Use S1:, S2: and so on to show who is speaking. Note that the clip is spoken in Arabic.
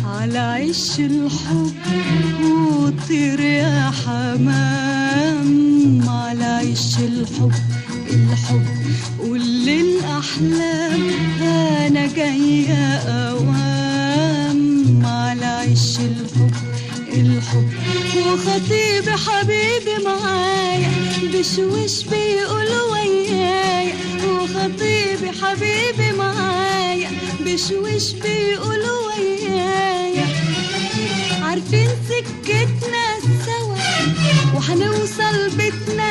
S1: على عش الحب وطير يا حمام، على عش الحب الحب قول الأحلام أنا جاية أوام. على عش الحب الحب وخطيبي حبيبي معايا بشوش بيقول ويايا، وخطيبي حبيبي معايا بشوش بيقول ويايا. عارفين سكتنا سوا وهنوصل بيتنا